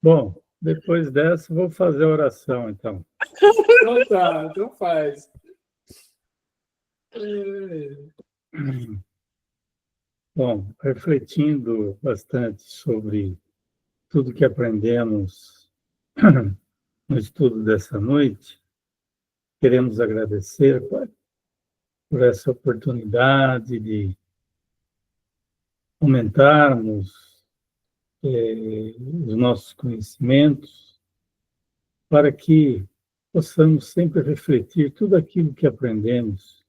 Bom, depois dessa, vou fazer a oração, então.
Então tá, então faz.
Bom, refletindo bastante sobre tudo que aprendemos no estudo dessa noite, queremos agradecer, Pai, por essa oportunidade de aumentarmos os nossos conhecimentos, para que possamos sempre refletir tudo aquilo que aprendemos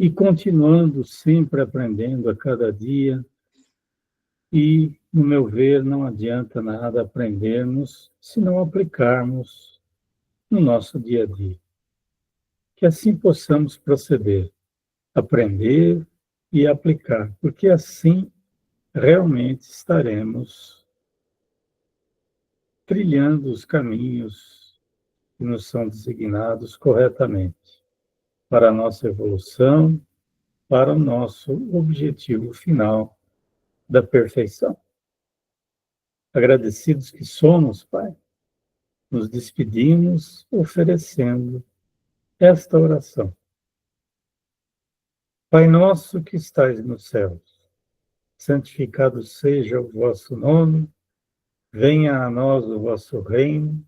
e continuando sempre aprendendo a cada dia. E, no meu ver, não adianta nada aprendermos se não aplicarmos no nosso dia a dia. Que assim possamos proceder, aprender e aplicar, porque assim realmente estaremos trilhando os caminhos que nos são designados corretamente para a nossa evolução, para o nosso objetivo final da perfeição. Agradecidos que somos, Pai, nos despedimos oferecendo esta oração. Pai nosso que estais nos céus, santificado seja o vosso nome, venha a nós o vosso reino,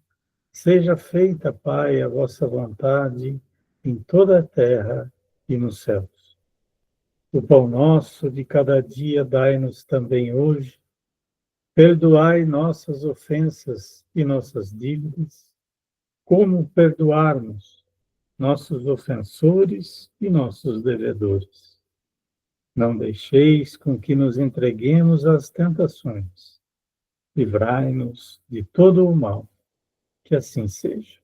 seja feita, Pai, a vossa vontade em toda a terra e nos céus. O pão nosso de cada dia dai-nos também hoje, perdoai nossas ofensas e nossas dívidas, como perdoarmos nossos ofensores e nossos devedores. Não deixeis com que nos entreguemos às tentações. Livrai-nos de todo o mal. Que assim seja.